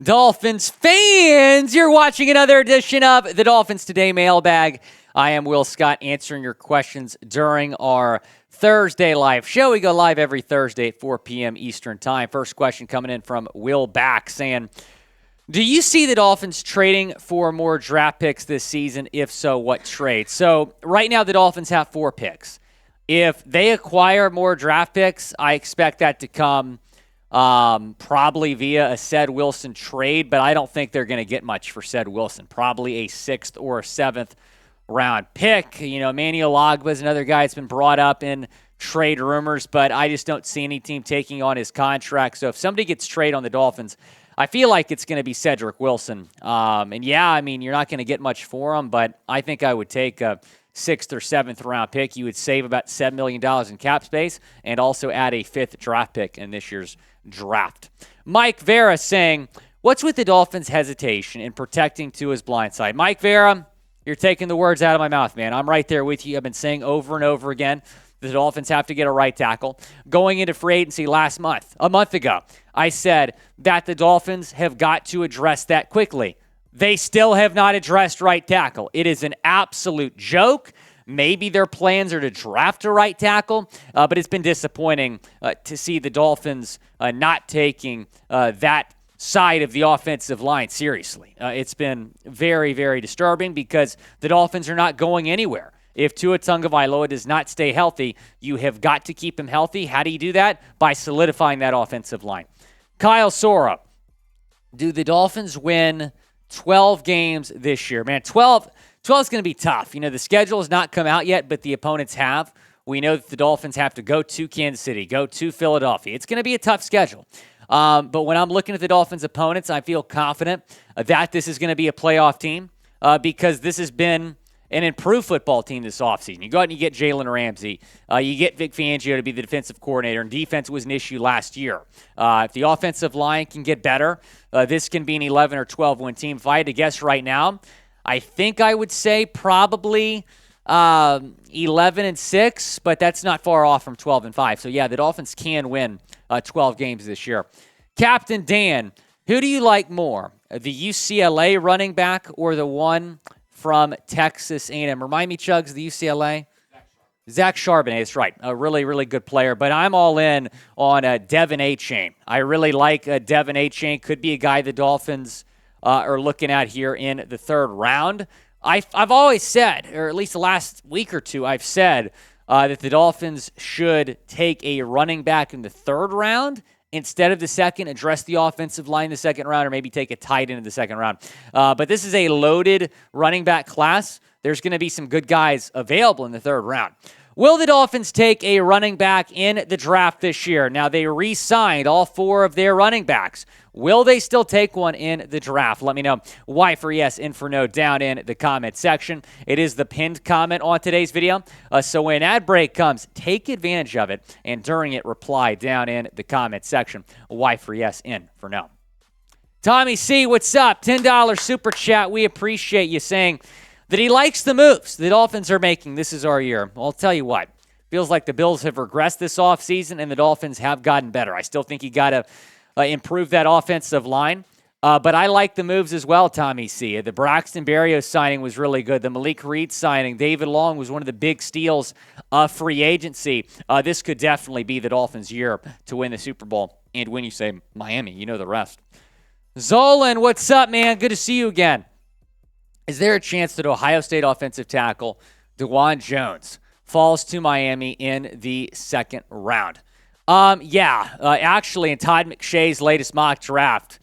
Dolphins fans, you're watching another edition of the Dolphins Today mailbag. I am Will Scott answering your questions during our Thursday live show. We go live every Thursday at 4 p.m. Eastern Time. First question coming in from Will Back saying, do you see the Dolphins trading for more draft picks this season? If so, what trade? So right now the Dolphins have 4 picks. If they acquire more draft picks, I expect that to come probably via a Ced Wilson trade, but I don't think they're going to get much for Ced Wilson. Probably a 6th or a 7th round pick. You know, Emmanuel Ogbah is another guy that's been brought up in trade rumors, but I just don't see any team taking on his contract. So if somebody gets traded on the Dolphins, I feel like it's going to be Cedric Wilson. And yeah, I mean, you're not going to get much for him, but I think I would take a 6th or 7th round pick. You would save about $7 million in cap space and also add a 5th draft pick in this year's draft. Mike Vera saying, what's with the Dolphins' hesitation in protecting Tua's blindside? Mike Vera, you're taking the words out of my mouth, man. I'm right there with you. I've been saying over and over again, the Dolphins have to get a right tackle. Going into free agency a month ago, I said that the Dolphins have got to address that quickly. They still have not addressed right tackle. It is an absolute joke. Maybe their plans are to draft a right tackle, but it's been disappointing to see the Dolphins not taking that side of the offensive line seriously. It's been very, very disturbing because the Dolphins are not going anywhere. If Tua Tagovailoa does not stay healthy, you have got to keep him healthy. How do you do that? By solidifying that offensive line. Kyle Sora, do the Dolphins win 12 games this year? Man, 12 is going to be tough. You know, the schedule has not come out yet, but the opponents have. We know that the Dolphins have to go to Kansas City, go to Philadelphia. It's going to be a tough schedule. But when I'm looking at the Dolphins' opponents, I feel confident that this is going to be a playoff team because this has been an improved football team this offseason. You go out and you get Jalen Ramsey. You get Vic Fangio to be the defensive coordinator, and defense was an issue last year. If the offensive line can get better, this can be an 11 or 12-win team. If I had to guess right now, I think I would say probably 11-6, but that's not far off from 12-5. So, yeah, the Dolphins can win 12 games this year. Captain Dan, who do you like more, the UCLA running back or the one from Texas A&M? Remind me, Chugs, the UCLA? Zach Charbonnet, that's right. A really, really good player. But I'm all in on Devon Achane. I really like Devon Achane. Could be a guy the Dolphins are looking at here in the 3rd round. I've always said, or at least the last week or two, I've said that the Dolphins should take a running back in the 3rd round instead of the 2nd, address the offensive line in the 2nd round, or maybe take a tight end in the 2nd round. But this is a loaded running back class. There's going to be some good guys available in the 3rd round. Will the Dolphins take a running back in the draft this year? Now, they re-signed all 4 of their running backs. Will they still take one in the draft? Let me know. Y for yes, N for no, down in the comment section. It is the pinned comment on today's video. So when ad break comes, take advantage of it. And during it, reply down in the comment section. Y for yes, N for no. Tommy C, what's up? $10 super chat. We appreciate you saying that he likes the moves the Dolphins are making. This is our year. Well, I'll tell you what. Feels like the Bills have regressed this offseason, and the Dolphins have gotten better. I still think you got to improve that offensive line. But I like the moves as well, Tommy C. The Braxton Berrios signing was really good. The Malik Reed signing, David Long was one of the big steals of free agency. This could definitely be the Dolphins' year to win the Super Bowl. And when you say Miami, you know the rest. Zolan, what's up, man? Good to see you again. Is there a chance that Ohio State offensive tackle Dawand Jones falls to Miami in the 2nd round? Actually, in Todd McShay's latest mock draft,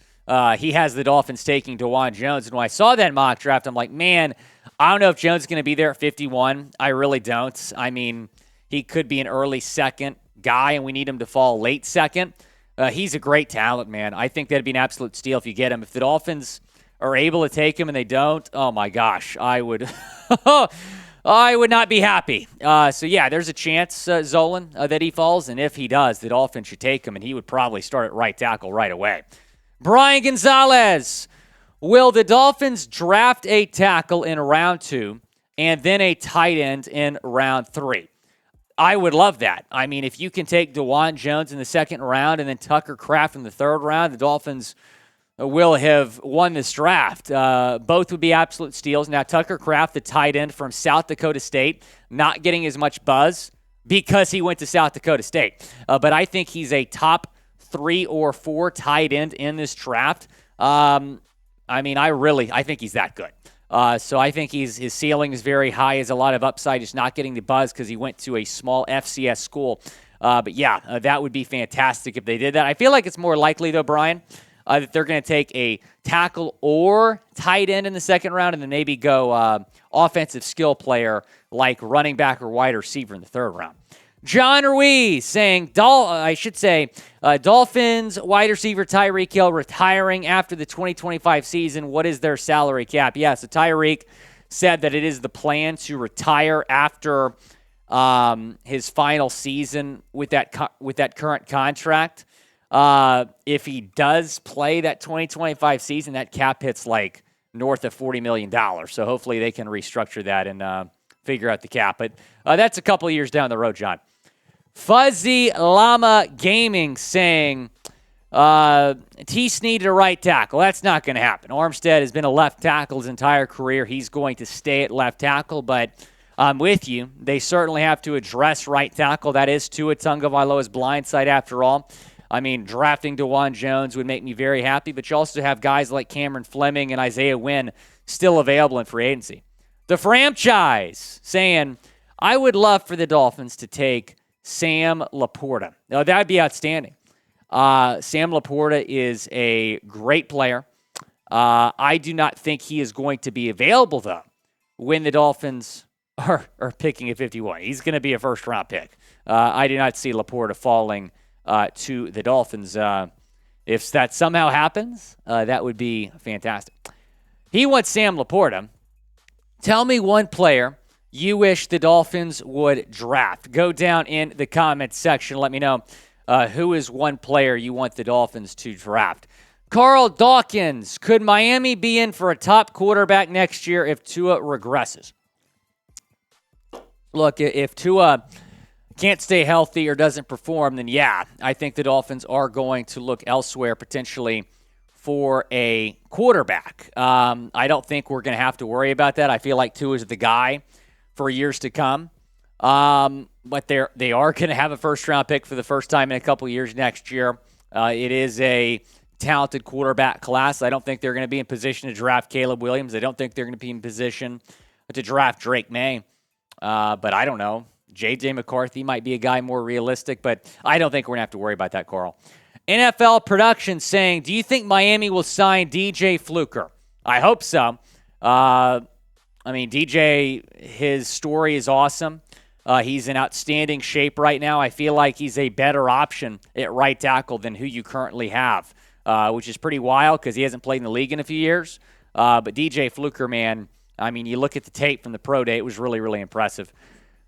he has the Dolphins taking Dawand Jones. And when I saw that mock draft, I'm like, man, I don't know if Jones is going to be there at 51. I really don't. I mean, he could be an early 2nd guy, and we need him to fall late 2nd. He's a great talent, man. I think that'd be an absolute steal if you get him. If the Dolphins are able to take him and they don't, oh my gosh, I would I would not be happy. So yeah, there's a chance, Zolan, that he falls, and if he does, the Dolphins should take him, and he would probably start at right tackle right away. Brian Gonzalez, will the Dolphins draft a tackle in round 2 and then a tight end in round 3? I would love that. I mean, if you can take Dawand Jones in the 2nd round and then Tucker Kraft in the 3rd round, the Dolphins will have won this draft. Both would be absolute steals. Now, Tucker Kraft, the tight end from South Dakota State, not getting as much buzz because he went to South Dakota State. But I think he's a top 3 or 4 tight end in this draft. I think he's that good. So I think his ceiling is very high, has a lot of upside, just not getting the buzz because he went to a small FCS school. That would be fantastic if they did that. I feel like it's more likely, though, Brian, that they're going to take a tackle or tight end in the second round and then maybe go offensive skill player like running back or wide receiver in the third round. John Ruiz saying, Dolphins wide receiver Tyreek Hill retiring after the 2025 season. What is their salary cap? Yeah, so Tyreek said that it is the plan to retire after his final season with that current contract. If he does play that 2025 season, that cap hits like north of $40 million. So hopefully they can restructure that and figure out the cap. But that's a couple of years down the road, John. Fuzzy Llama Gaming saying, Tease needed a right tackle. That's not going to happen. Armstead has been a left tackle his entire career. He's going to stay at left tackle, but I'm with you. They certainly have to address right tackle. That is Tua Tagovailoa's blindside after all. I mean, drafting Dawand Jones would make me very happy, but you also have guys like Cameron Fleming and Isaiah Wynn still available in free agency. The franchise saying, I would love for the Dolphins to take Sam La Porta. Now, that would be outstanding. Sam La Porta is a great player. I do not think he is going to be available, though, when the Dolphins are picking at 51. He's going to be a first-round pick. I do not see La Porta falling to the Dolphins. If that somehow happens, that would be fantastic. He wants Sam La Porta. Tell me one player you wish the Dolphins would draft. Go down in the comments section. Let me know who is one player you want the Dolphins to draft. Carl Dawkins, could Miami be in for a top quarterback next year if Tua regresses? Look, if Tua can't stay healthy or doesn't perform, then yeah, I think the Dolphins are going to look elsewhere potentially for a quarterback. I don't think we're going to have to worry about that. I feel like Tua is the guy for years to come. But they are going to have a first-round pick for the first time in a couple years next year. It is a talented quarterback class. I don't think they're going to be in position to draft Caleb Williams. I don't think they're going to be in position to draft Drake May. But I don't know. J.J. McCarthy might be a guy more realistic, but I don't think we're going to have to worry about that, Carl. NFL Production saying, do you think Miami will sign DJ Fluker? I hope so. DJ, his story is awesome. He's in outstanding shape right now. I feel like he's a better option at right tackle than who you currently have, which is pretty wild because he hasn't played in the league in a few years. But DJ Fluker, man, you look at the tape from the pro day, it was really, really impressive.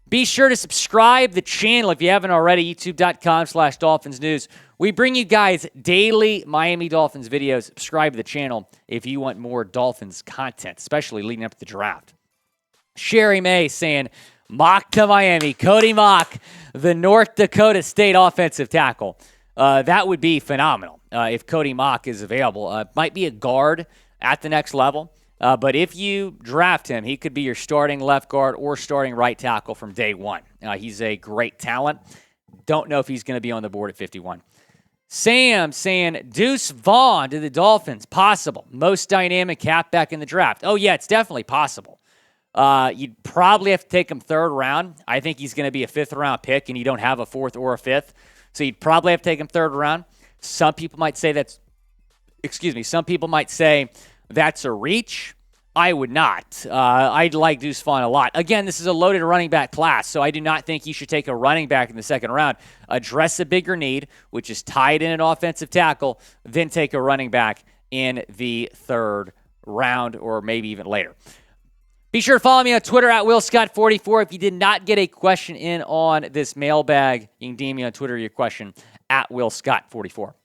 Be sure to subscribe to the channel if you haven't already, youtube.com/Dolphins News. We bring you guys daily Miami Dolphins videos. Subscribe to the channel if you want more Dolphins content, especially leading up to the draft. Sherry May saying, Mauch to Miami. Cody Mauch, the North Dakota State offensive tackle. That would be phenomenal if Cody Mauch is available. Might be a guard at the next level. But if you draft him, he could be your starting left guard or starting right tackle from day one. He's a great talent. Don't know if he's going to be on the board at 51. Sam saying, Deuce Vaughn to the Dolphins. Possible. Most dynamic halfback in the draft. Oh, yeah, it's definitely possible. You'd probably have to take him third round. I think he's going to be a fifth-round pick, and you don't have a fourth or a fifth. So you'd probably have to take him third round. Some people might say that's a reach. I would not. I'd like Deuce Vaughn a lot. Again, this is a loaded running back class, so I do not think you should take a running back in the second round. Address a bigger need, which is tied in an offensive tackle, then take a running back in the third round or maybe even later. Be sure to follow me on Twitter at WillScott44. If you did not get a question in on this mailbag, you can DM me on Twitter your question at WillScott44.